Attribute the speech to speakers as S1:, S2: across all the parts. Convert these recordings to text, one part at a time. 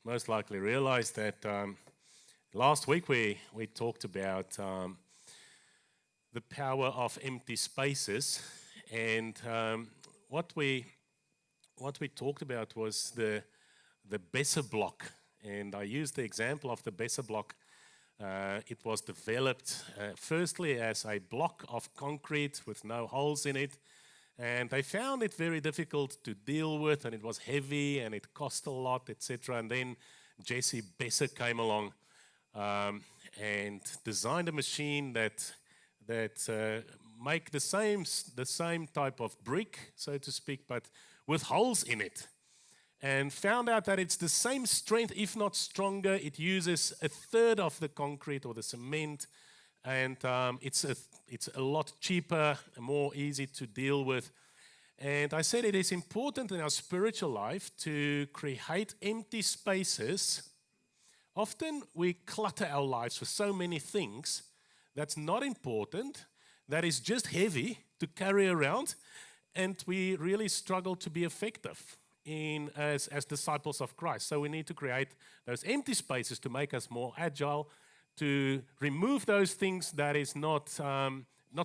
S1: most likely realized that last week we talked about the power of empty spaces, and what we talked about was the Besser block, and I used the example of the Besser block. It was developed firstly as a block of concrete with no holes in it. And they found it very difficult to deal with, and it was heavy, and it cost a lot, etc. And then Jesse Besser came along and designed a machine that make the same type of brick, so to speak, but with holes in it. And found out that it's the same strength, if not stronger. It uses a third of the concrete or the cement. And it's a lot cheaper and more easy to deal with. And I said it is important in our spiritual life to create empty spaces. Often we clutter our lives with so many things that's not important, that is just heavy to carry around, and we really struggle to be effective as disciples of Christ. So we need to create those empty spaces to make us more agile, to remove those things that is not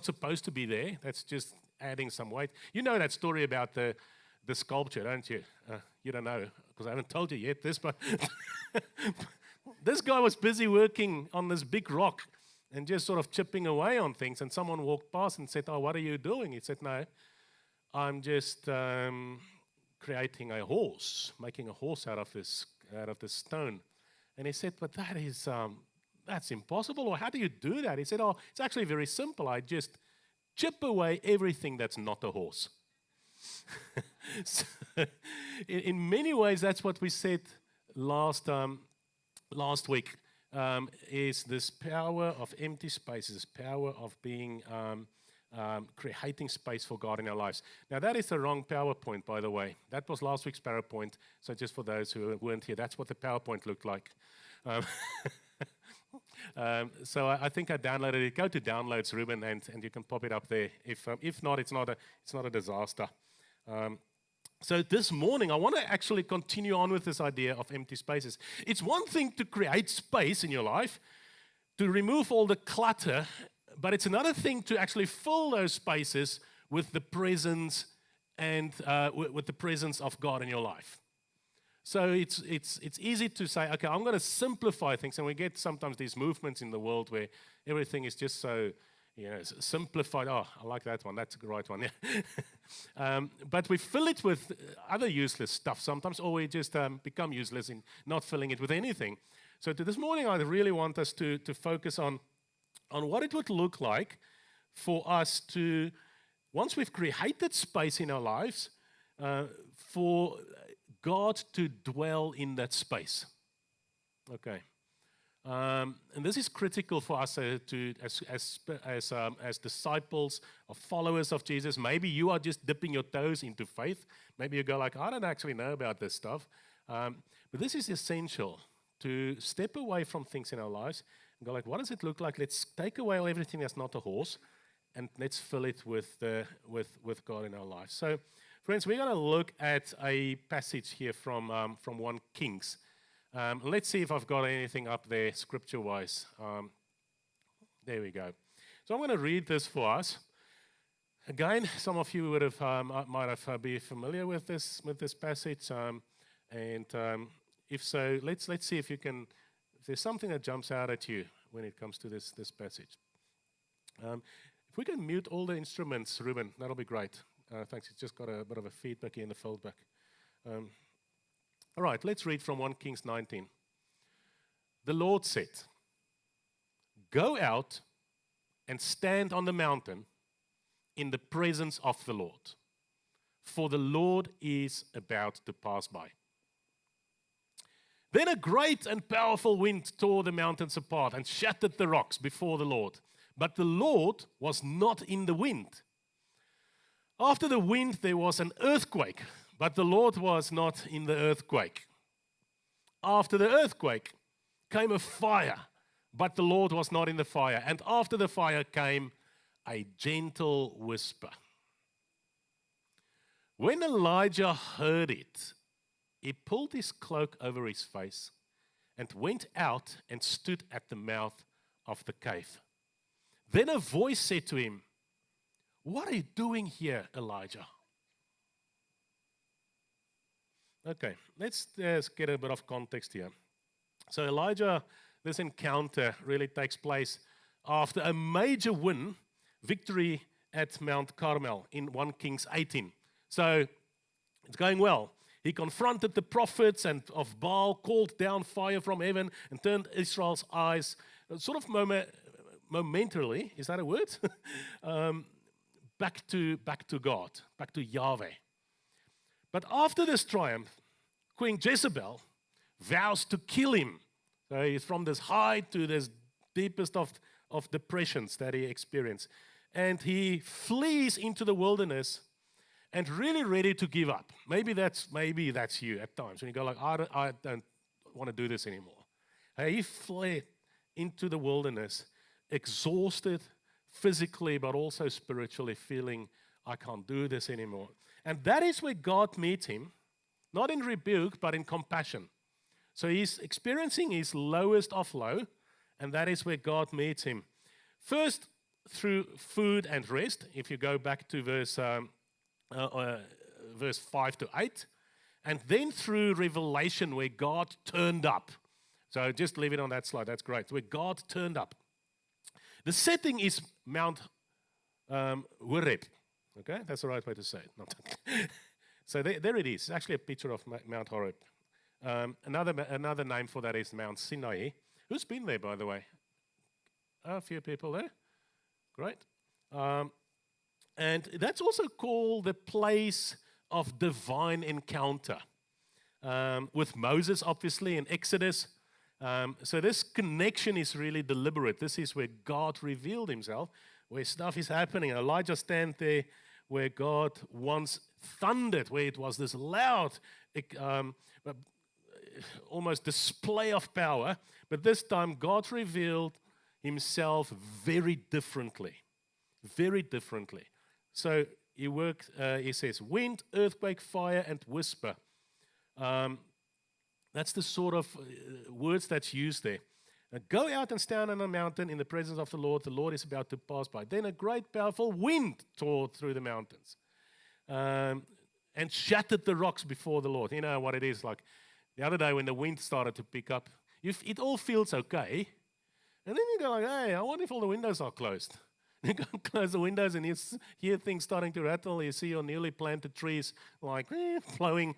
S1: supposed to be there. That's just adding some weight. You know that story about the sculpture, don't you? You don't know, because I haven't told you yet this, but this guy was busy working on this big rock and just sort of chipping away on things, and someone walked past and said, "Oh, what are you doing?" He said, "No, I'm just creating a horse, making a horse out of this stone." And he said, "But that's impossible, or how do you do that?" He said, "Oh, it's actually very simple. I just chip away everything that's not a horse." So, in many ways, that's what we said last week, is this power of empty spaces, power of being creating space for God in our lives. Now, that is the wrong PowerPoint, by the way. That was last week's PowerPoint. So just for those who weren't here, that's what the PowerPoint looked like. So I think I downloaded it. Go to downloads, Ruben, and you can pop it up there. If not, it's not a disaster. So this morning, I want to actually continue on with this idea of empty spaces. It's one thing to create space in your life, to remove all the clutter, but it's another thing to actually fill those spaces with the presence and with the presence of God in your life. So it's easy to say, okay, I'm going to simplify things, and we get sometimes these movements in the world where everything is just so, simplified. Oh, I like that one. That's the right one. Yeah. But we fill it with other useless stuff sometimes, or we just become useless in not filling it with anything. So this morning, I really want us to focus on what it would look like for us to, once we've created space in our lives, for God to dwell in that space. Okay, and this is critical for us as disciples or followers of Jesus. Maybe you are just dipping your toes into faith. Maybe you go like, I don't actually know about this stuff. But this is essential, to step away from things in our lives and go like, what does it look like? Let's take away everything that's not a horse, and let's fill it with God in our lives. So, friends, we're going to look at a passage here from 1 Kings. Let's see if I've got anything up there scripture-wise. There we go. So I'm going to read this for us. Again, some of you might have be familiar with this passage, and if so, let's see if there's something that jumps out at you when it comes to this passage. If we can mute all the instruments, Ruben, that'll be great. Thanks. It's just got a bit of a feedback here in the feedback. All right, let's read from 1 Kings 19. The Lord said, "Go out and stand on the mountain in the presence of the Lord, for the Lord is about to pass by." Then a great and powerful wind tore the mountains apart and shattered the rocks before the Lord. But the Lord was not in the wind. After the wind, there was an earthquake, but the Lord was not in the earthquake. After the earthquake came a fire, but the Lord was not in the fire. And after the fire came a gentle whisper. When Elijah heard it, he pulled his cloak over his face and went out and stood at the mouth of the cave. Then a voice said to him, "What are you doing here, Elijah?" Okay, let's get a bit of context here. So Elijah, this encounter really takes place after a major victory at Mount Carmel in 1 Kings 18. So it's going well. He confronted the prophets and of Baal, called down fire from heaven, and turned Israel's eyes, sort of momentarily, is that a word? back to God, back to Yahweh. But after this triumph, Queen Jezebel vows to kill him. So he's from this high to this deepest of depressions that he experienced. And he flees into the wilderness and really ready to give up. Maybe that's you at times when you go like, I don't want to do this anymore. He fled into the wilderness, exhausted physically but also spiritually, feeling I can't do this anymore. And that is where God meets him, not in rebuke but in compassion. So he's experiencing his lowest of low, and that is where God meets him. First, through food and rest, if you go back to verse 5 to 8, and then through revelation where God turned up. So just leave it on that slide, that's great, where God turned up. The setting is Mount Horeb. Okay, that's the right way to say it. So there it is. It's actually a picture of Mount Horeb. Another name for that is Mount Sinai. Who's been there, by the way? A few people there. Great. And that's also called the place of divine encounter. With Moses, obviously, in Exodus. So this connection is really deliberate. This is where God revealed himself, where stuff is happening. Elijah stands there where God once thundered, where it was this loud, almost display of power. But this time, God revealed himself very differently. Very differently. So he says, wind, earthquake, fire, and whisper. That's the sort of words that's used there. Go out and stand on a mountain in the presence of the Lord. The Lord is about to pass by. Then a great powerful wind tore through the mountains and shattered the rocks before the Lord. You know what it is like. The other day when the wind started to pick up, it all feels okay. And then you go like, hey, I wonder if all the windows are closed. You go and close the windows and you hear things starting to rattle. You see your newly planted trees like flowing.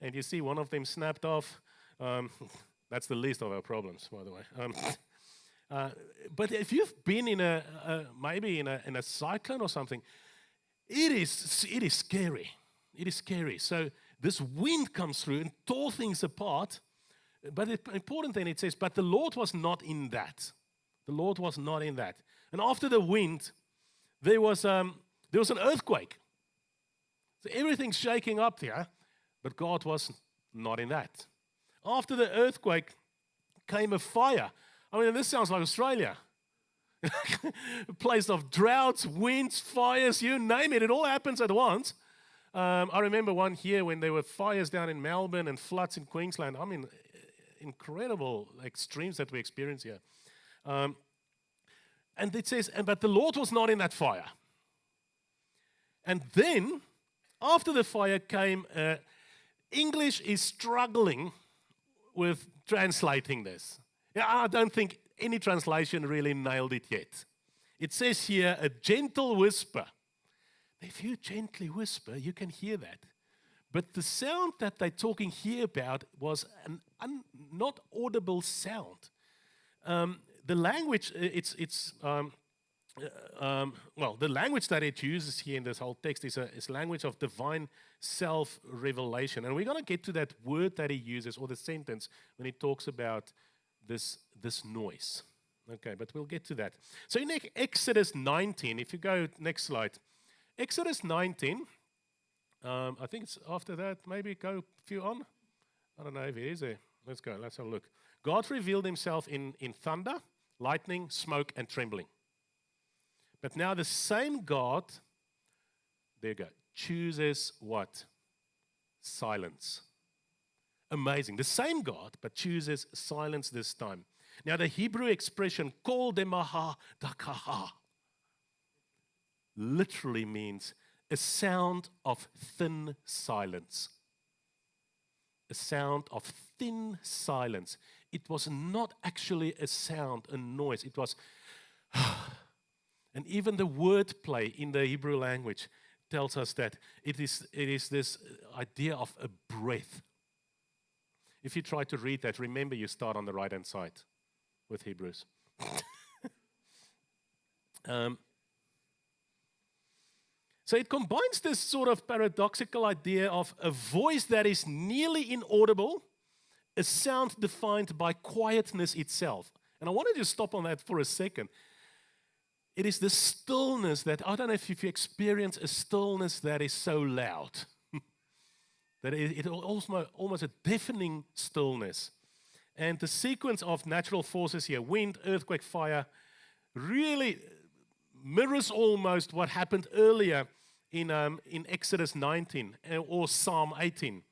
S1: And you see one of them snapped off. That's the least of our problems, by the way. But if you've been in maybe in a cyclone or something, it is scary. It is scary. So this wind comes through and tore things apart. But it's important then it says, but the Lord was not in that. The Lord was not in that. And after the wind, there was an earthquake. So everything's shaking up there, but God was not in that. After the earthquake came a fire. I mean, this sounds like Australia. A place of droughts, winds, fires, you name it. It all happens at once. I remember one year when there were fires down in Melbourne and floods in Queensland. I mean, incredible extremes that we experience here. And it says, but the Lord was not in that fire. And then, after the fire came, English is struggling with translating this. I don't think any translation really nailed it yet. It says here, a gentle whisper. If you gently whisper, you can hear that. But the sound that they're talking here about was an not audible sound. The language, the language that it uses here in this whole text is language of divine self-revelation. And we're going to get to that word that he uses, or the sentence, when he talks about this noise. Okay, but we'll get to that. So in Exodus 19, if you go next slide. Exodus 19, I think it's after that, maybe go a few on. I don't know if it is there. Let's go, let's have a look. God revealed himself in thunder, lightning, smoke, and trembling. But now the same God, there you go, chooses what? Silence. Amazing. The same God, but chooses silence this time. Now, the Hebrew expression, kol demaha dakaha, literally means a sound of thin silence. A sound of thin silence. It was not actually a sound, a noise. It was, and even the wordplay in the Hebrew language tells us that it is this idea of a breath. If you try to read that, remember you start on the right-hand side with Hebrews. So it combines this sort of paradoxical idea of a voice that is nearly inaudible, a sound defined by quietness itself. And I wanted to stop on that for a second. It is the stillness that, I don't know if you experience a stillness that is so loud. That it almost a deafening stillness. And the sequence of natural forces here, wind, earthquake, fire, really mirrors almost what happened earlier in Exodus 19 or Psalm 18.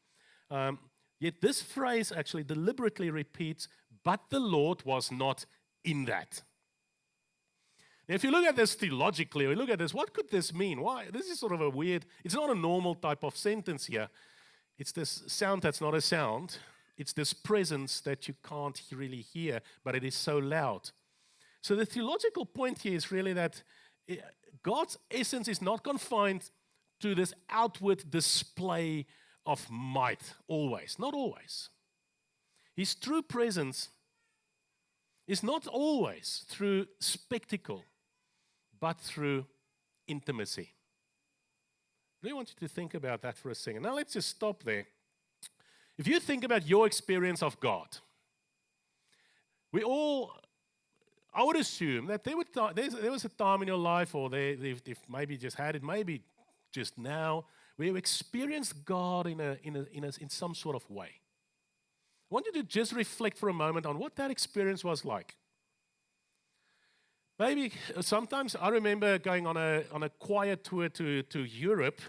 S1: Yet this phrase actually deliberately repeats, but the Lord was not in that. Now, if you look at this theologically, or you look at this, what could this mean? Why? This is sort of a weird, it's not a normal type of sentence here. It's this sound that's not a sound. It's this presence that you can't really hear, but it is so loud. So the theological point here is really that God's essence is not confined to this outward display of might, always, not always. His true presence is not always through spectacle, but through intimacy. I really want you to think about that for a second. Now let's just stop there. If you think about your experience of God, I would assume that there was a time in your life, or they've maybe just had it, maybe just now, where you experienced God in some sort of way. I want you to just reflect for a moment on what that experience was like. Maybe sometimes I remember going on a choir tour to Europe,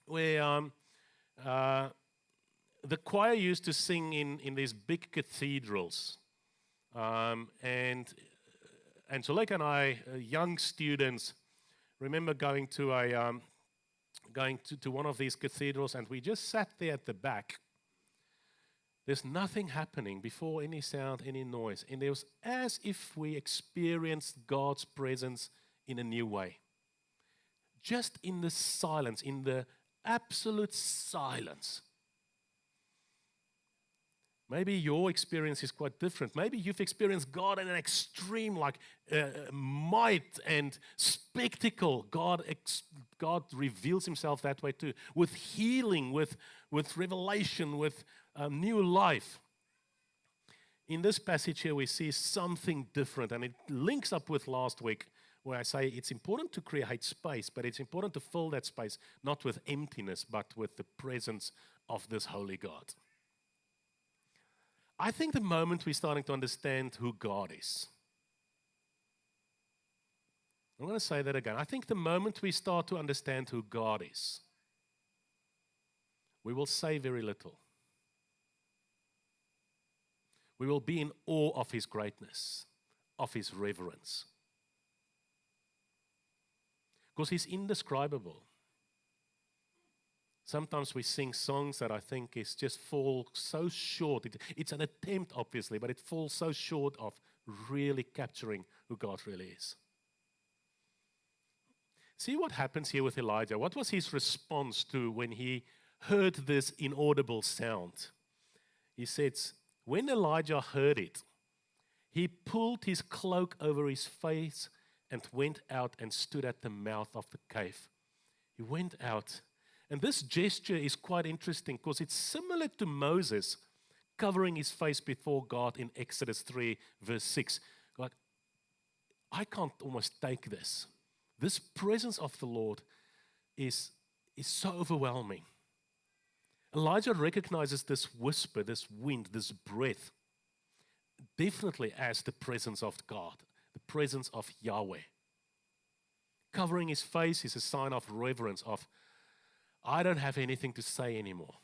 S1: where the choir used to sing in these big cathedrals. And Angelique and I, young students, remember going to one of these cathedrals, and we just sat there at the back. There's nothing happening before any sound, any noise. And it was as if we experienced God's presence in a new way. Just in the silence, in the absolute silence. Maybe your experience is quite different. Maybe you've experienced God in an extreme, like might and spectacle. God reveals himself that way too, with healing, with revelation, with new life. In this passage here, we see something different, and it links up with last week, where I say it's important to create space, but it's important to fill that space, not with emptiness, but with the presence of this holy God. I think the moment we're starting to understand who God is, I'm going to say that again. I think the moment we start to understand who God is, we will say very little. We will be in awe of his greatness, of his reverence. Because he's indescribable. Sometimes we sing songs that I think fall so short. It's an attempt, obviously, but it falls so short of really capturing who God really is. See what happens here with Elijah. What was his response to when he heard this inaudible sound? He says, when Elijah heard it, he pulled his cloak over his face and went out and stood at the mouth of the cave. He went out. And this gesture is quite interesting because it's similar to Moses covering his face before God in Exodus 3, verse 6. Like, I can't almost take this. This presence of the Lord is so overwhelming. Elijah recognizes this whisper, this wind, this breath, definitely as the presence of God, the presence of Yahweh. Covering his face is a sign of reverence, of I don't have anything to say anymore.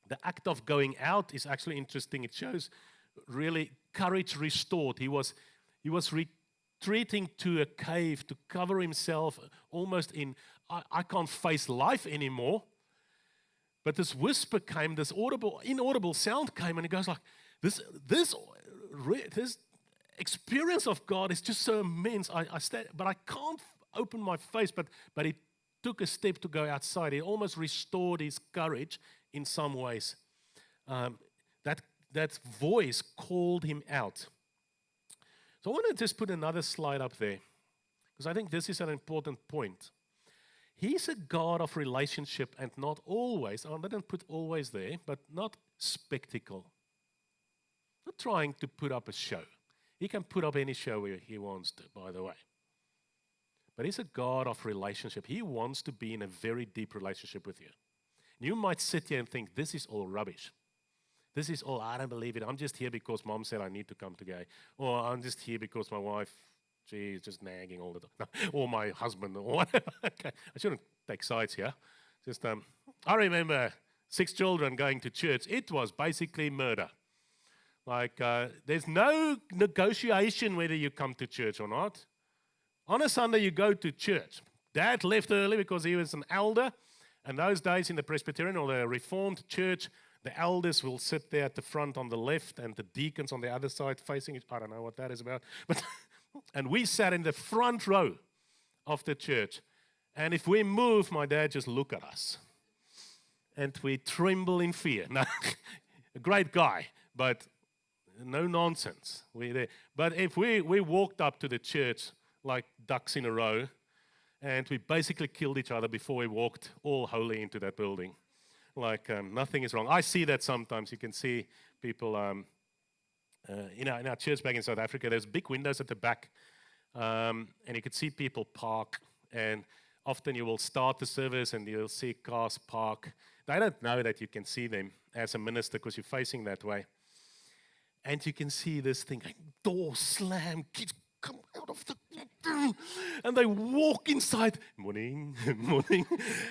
S1: The act of going out is actually interesting. It shows really courage restored. He was retreating to a cave to cover himself almost in, I can't face life anymore. But this whisper came, this inaudible sound came, and he goes like, this experience of God is just so immense. I stand, but I can't open my face. But he took a step to go outside. He almost restored his courage in some ways. That voice called him out. So I want to just put another slide up there, because I think this is an important point. He's a God of relationship and not always, I didn't put always there, but not spectacle. Not trying to put up a show. He can put up any show he wants to, by the way. But he's a God of relationship. He wants to be in a very deep relationship with you. You might sit here and think, this is all rubbish. This is all, I don't believe it. I'm just here because mom said I need to come today. Or I'm just here because my wife, she's just nagging all the time. Or my husband, or whatever. Okay, I shouldn't take sides here. Just, I remember 6 children going to church. It was basically murder. Like, there's no negotiation whether you come to church or not. On a Sunday, you go to church. Dad left early because he was an elder. And those days in the Presbyterian or the Reformed church, the elders will sit there at the front on the left and the deacons on the other side facing it. I don't know what that is about. But and we sat in the front row of the church. And if we move, my dad just look at us. And we tremble in fear. Now, a great guy, but no nonsense. We're there. But if we walked up to the church like ducks in a row, and we basically killed each other before we walked all holy into that building. Like nothing is wrong. I see that sometimes. You can see people in our church back in South Africa, there's big windows at the back, and you can see people park, and often you will start the service and you'll see cars park. They don't know that you can see them as a minister because you're facing that way. And you can see this thing, like door slam, kids come out of the and they walk inside, morning, morning,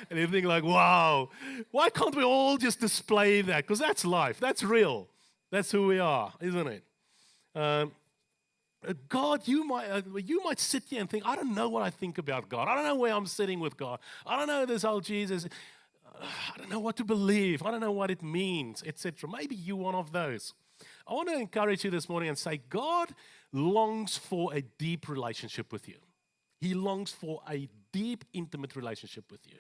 S1: and you think like, wow, why can't we all just display that? Because that's life, that's real, that's who we are, isn't it? God, you might sit here and think, I don't know what I think about God. I don't know where I'm sitting with God. I don't know this old Jesus. I don't know what to believe. I don't know what it means, etc. Maybe you're one of those. I want to encourage you this morning and say, God longs for a deep relationship with you. He longs for a deep, intimate relationship with you.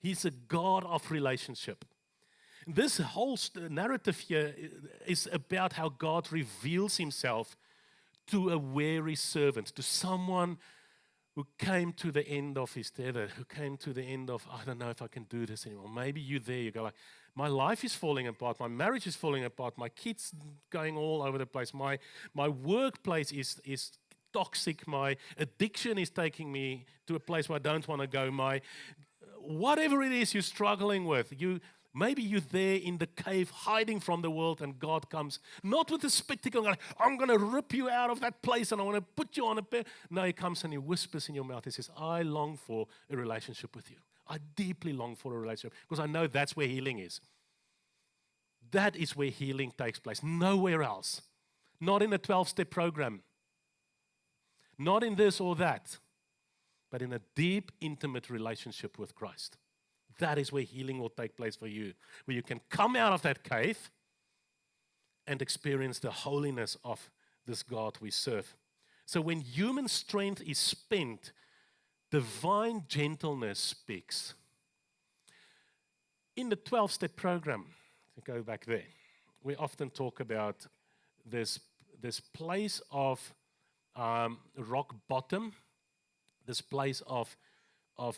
S1: He's a God of relationship. This whole narrative here is about how God reveals himself to a weary servant, to someone who came to the end of his tether, who came to the end of, I don't know if I can do this anymore. Maybe you're there, you go like, my life is falling apart, my marriage is falling apart, my kids going all over the place, my workplace is toxic, my addiction is taking me to a place where I don't want to go, whatever it is you're struggling with, maybe you're there in the cave hiding from the world, and God comes, not with a spectacle, like, I'm going to rip you out of that place and I want to put you on a bed. No, he comes and he whispers in your mouth. He says, I long for a relationship with you. I deeply long for a relationship because I know that's where healing is. That is where healing takes place. Nowhere else. Not in a 12-step program. Not in this or that. But in a deep, intimate relationship with Christ. That is where healing will take place for you. Where you can come out of that cave and experience the holiness of this God we serve. So when human strength is spent, divine gentleness speaks. In the 12-step program, to go back there, we often talk about this place of rock bottom, this place of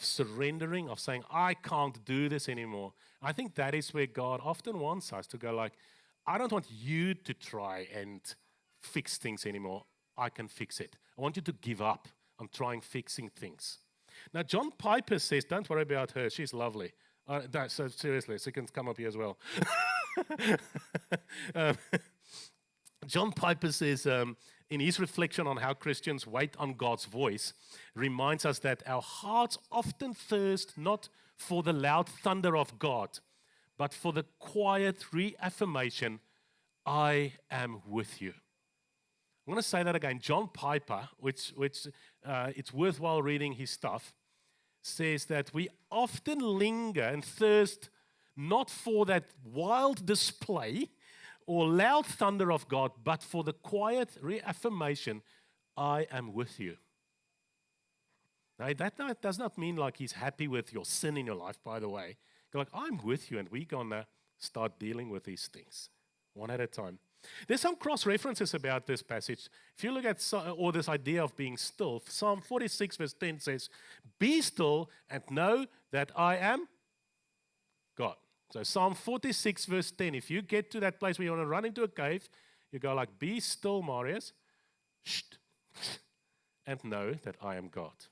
S1: surrendering, of saying, I can't do this anymore. I think that is where God often wants us to go like, I don't want you to try and fix things anymore. I can fix it. I want you to give up on trying fixing things. Now, John Piper says, don't worry about her. She's lovely. So seriously, she can come up here as well. John Piper says, in his reflection on how Christians wait on God's voice, reminds us that our hearts often thirst not for the loud thunder of God, but for the quiet reaffirmation, I am with you. I'm going to say that again. John Piper, which it's worthwhile reading his stuff, says that we often linger and thirst not for that wild display or loud thunder of God, but for the quiet reaffirmation, I am with you. Now, that does not mean like he's happy with your sin in your life, by the way. Like, I'm with you, and we're going to start dealing with these things one at a time. There's some cross-references about this passage. If you look at or this idea of being still, Psalm 46 verse 10 says, be still and know that I am God. So Psalm 46 verse 10, if you get to that place where you want to run into a cave, you go like, be still, Marius, and know that I am God.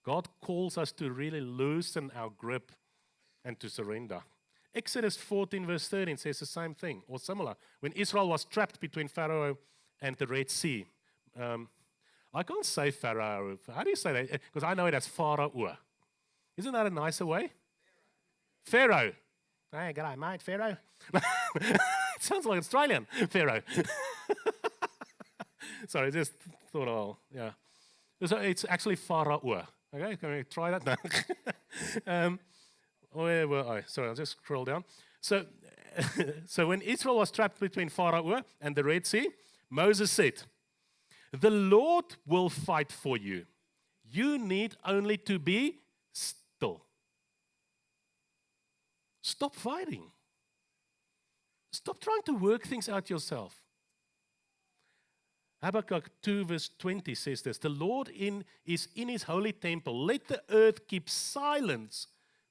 S1: God calls us to really loosen our grip and to surrender. Exodus 14 verse 13 says the same thing, or similar. When Israel was trapped between Pharaoh and the Red Sea. I can't say Pharaoh. How do you say that? Because I know it as Pharaoh. Isn't that a nicer way? Pharaoh. Hey, g'day, mate, Pharaoh. It sounds like Australian, Pharaoh. Sorry, just thought, yeah. So it's actually Pharaoh. Okay, can we try that now? Where were I? Sorry, I'll just scroll down. So, so when Israel was trapped between Pharaoh and the Red Sea, Moses said, the Lord will fight for you. You need only to be still. Stop fighting. Stop trying to work things out yourself. Habakkuk 2 verse 20 says this, the Lord is in his holy temple. Let the earth keep silence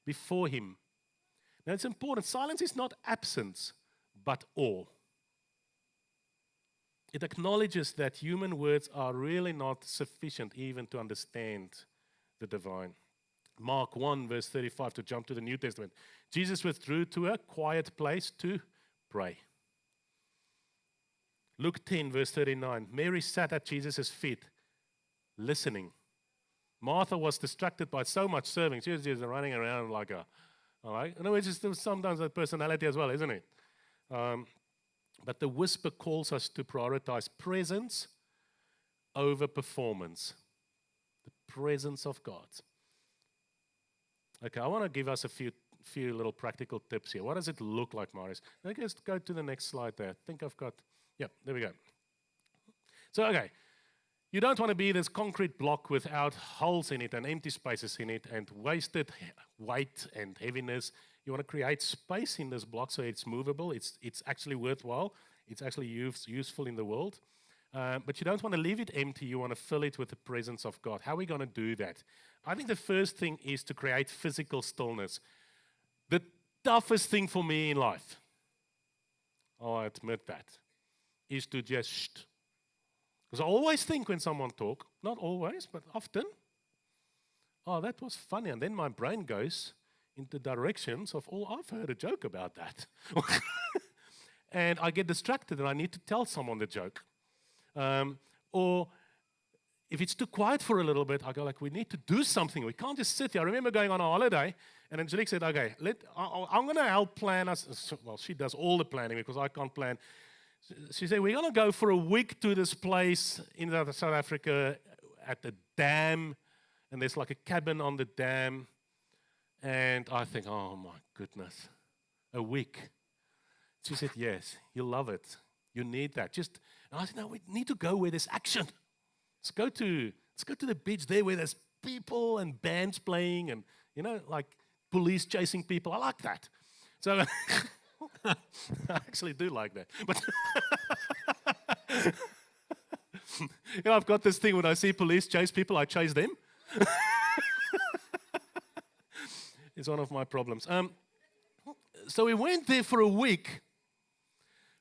S1: before him. Now it's important. Silence is not absence, but awe. It acknowledges that human words are really not sufficient even to understand the divine. Mark 1 verse 35, to jump to the New Testament. Jesus withdrew to a quiet place to pray. Luke 10 verse 39, Mary sat at Jesus' feet listening. Martha was distracted by so much serving. She was just running around like a, all right? In other words, it's sometimes that personality as well, isn't it? But the whisper calls us to prioritize presence over performance. The presence of God. Okay, I want to give us a few little practical tips here. What does it look like, Marius? Let's go to the next slide there. I think I've got, yeah, there we go. So, okay. You don't want to be this concrete block without holes in it and empty spaces in it and wasted weight and heaviness. You want to create space in this block so it's movable, it's actually worthwhile, it's actually useful in the world. But you don't want to leave it empty, you want to fill it with the presence of God. How are we going to do that? I think the first thing is to create physical stillness. The toughest thing for me in life, I admit that, is to just shh. Because I always think when someone talks, not always, but often, oh, that was funny. And then my brain goes into directions of, oh, I've heard a joke about that. And I get distracted and I need to tell someone the joke. Or if it's too quiet for a little bit, I go like, we need to do something. We can't just sit here. I remember going on a holiday and Angelique said, okay, I'm going to help plan us. Well, she does all the planning because I can't plan. She said, we're going to go for a week to this place in South Africa at the dam, and there's like a cabin on the dam. And I think, oh my goodness, a week. She said, yes, you'll love it. You need that. And I said, no, we need to go where there's action. Let's go to the beach there where there's people and bands playing and, like police chasing people. I like that. So I actually do like that. But I've got this thing when I see police chase people, I chase them. It's one of my problems. So we went there for a week.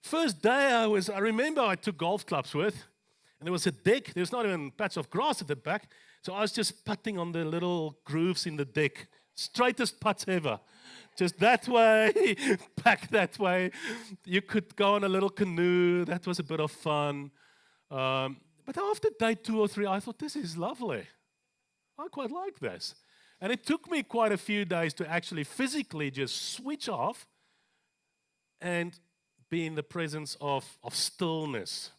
S1: First day I remember I took golf clubs with, and there was a deck. There was not even a patch of grass at the back. So I was just putting on the little grooves in the deck. Straightest putts ever. Just that way, back that way. You could go on a little canoe. That was a bit of fun. But after day 2 or 3, I thought, this is lovely. I quite like this. And it took me quite a few days to actually physically just switch off and be in the presence of stillness.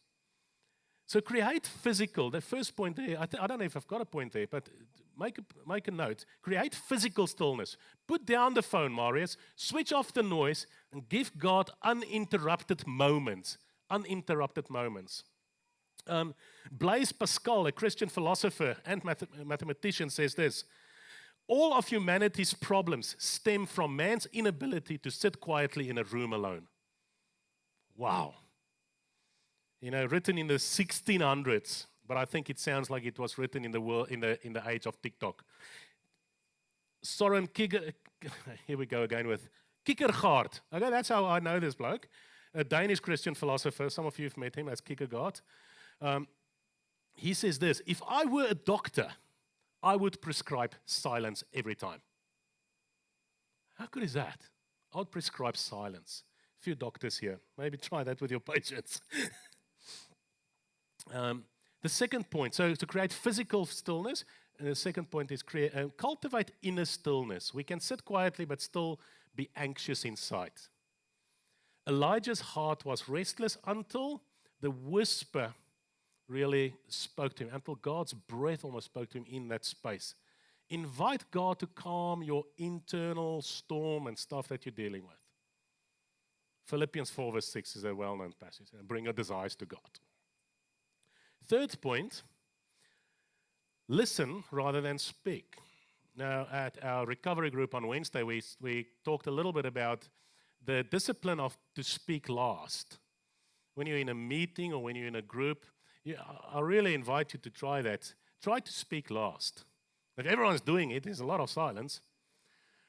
S1: So create physical, the first point there, I don't know if I've got a point there, but make a note. Create physical stillness. Put down the phone, Marius, switch off the noise, and give God uninterrupted moments. Uninterrupted moments. Blaise Pascal, a Christian philosopher and mathematician, says this: all of humanity's problems stem from man's inability to sit quietly in a room alone. Wow. Written in the 1600s, but I think it sounds like it was written in the world in the age of TikTok. Soren Kierkegaard, here we go again with Kierkegaard. Okay, that's how I know this bloke. A Danish Christian philosopher. Some of you have met him as Kierkegaard. He says this: if I were a doctor, I would prescribe silence every time. How good is that? I would prescribe silence. A few doctors here. Maybe try that with your patients. The second point, so to create physical stillness, and the second point is cultivate inner stillness. We can sit quietly but still be anxious inside. Elijah's heart was restless until the whisper really spoke to him, until God's breath almost spoke to him in that space. Invite God to calm your internal storm and stuff that you're dealing with. Philippians 4 verse 6 is a well-known passage. Bring your desires to God. Third point, listen rather than speak. Now, at our recovery group on Wednesday, we talked a little bit about the discipline of to speak last. When you're in a meeting or when you're in a group, I really invite you to try that. Try to speak last. If everyone's doing it, there's a lot of silence.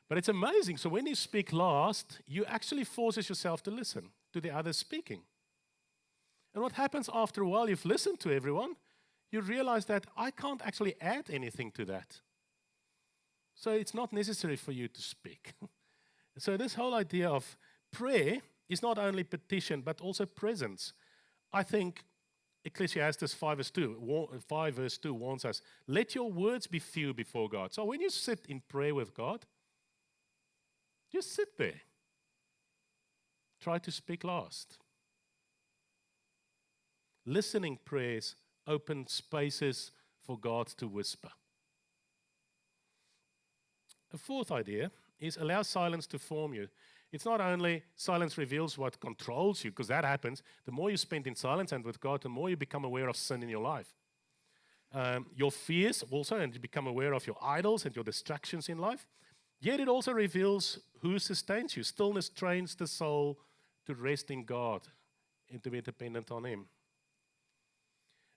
S1: But it's amazing. So when you speak last, you actually forces yourself to listen to the others speaking. And what happens after a while, you've listened to everyone, you realize that I can't actually add anything to that. So it's not necessary for you to speak. So this whole idea of prayer is not only petition, but also presence. I think Ecclesiastes 5 verse 2 warns us, let your words be few before God. So when you sit in prayer with God, just sit there. Try to speak last. Listening prayers open spaces for God to whisper. A fourth idea is allow silence to form you. It's not only silence reveals what controls you, because that happens. The more you spend in silence and with God, the more you become aware of sin in your life. Your fears also, and you become aware of your idols and your distractions in life. Yet it also reveals who sustains you. Stillness trains the soul to rest in God and to be dependent on Him.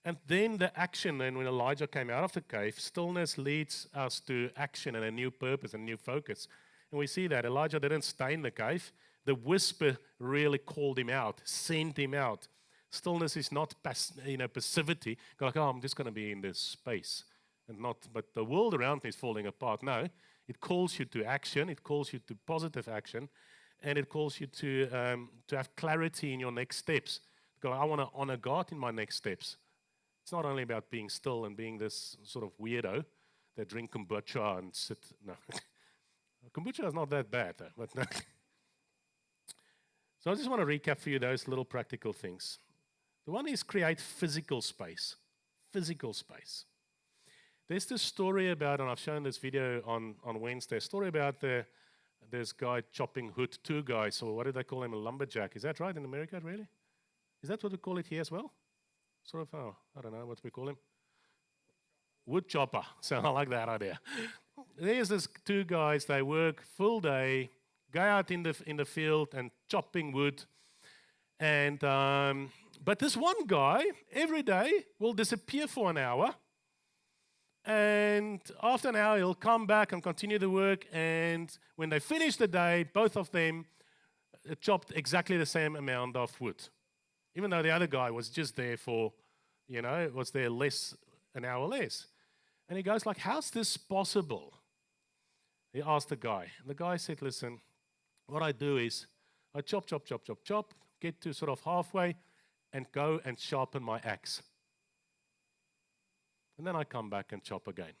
S1: And then the action, and when Elijah came out of the cave, stillness leads us to action and a new purpose and new focus. And we see that Elijah didn't stay in the cave. The whisper really called him out, sent him out. Stillness is not passivity. Like, oh, I'm just going to be in this space, but the world around me is falling apart. No, it calls you to action. It calls you to positive action, and it calls you to have clarity in your next steps. Go, I want to honor God in my next steps. It's not only about being still and being this sort of weirdo that drink kombucha and sit. No, kombucha is not that bad, though. But no. So I just want to recap for you those little practical things. The one is create physical space. Physical space. There's this story about, and I've shown this video on Wednesday, a story about this guy chopping wood, two guys, or what do they call him, a lumberjack. Is that right in America, really? Is that what we call it here as well? Sort of, I don't know what we call him. Wood chopper. So I like that idea. There's this two guys, they work full day, go out in the field and chopping wood. And but this one guy, every day, will disappear for an hour. And after an hour, he'll come back and continue the work. And when they finish the day, both of them chopped exactly the same amount of wood. Even though the other guy was just there for, was there an hour less. And he goes like, how's this possible? He asked the guy. And the guy said, listen, what I do is I chop, get to sort of halfway and go and sharpen my axe. And then I come back and chop again.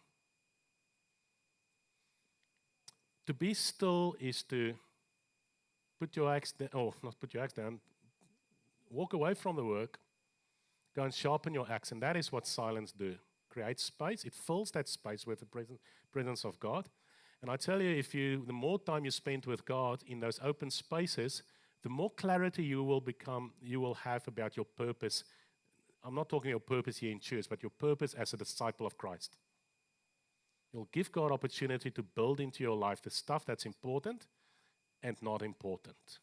S1: To be still is to put your axe down, or not put your axe down, walk away from the work, go and sharpen your axe, and that is what silence do. Create space. It fills that space with the presence of God. And I tell you, the more time you spend with God in those open spaces, the more clarity you will have about your purpose. I'm not talking your purpose here in church, but your purpose as a disciple of Christ. You'll give God opportunity to build into your life the stuff that's important and not important.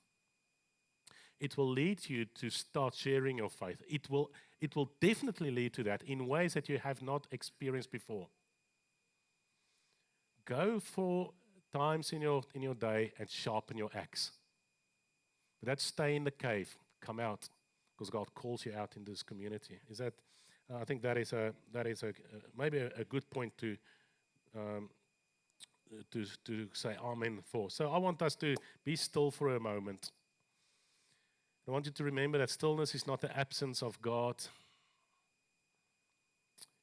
S1: It will lead you to start sharing your faith. It will definitely lead to that in ways that you have not experienced before. Go for times in your day and sharpen your axe. But that's stay in the cave, come out, because God calls you out in this community. Is that? I think that is maybe a good point to say amen for. So I want us to be still for a moment. I want you to remember that stillness is not the absence of God.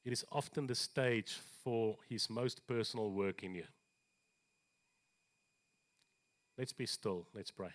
S1: It is often the stage for His most personal work in you. Let's be still. Let's pray.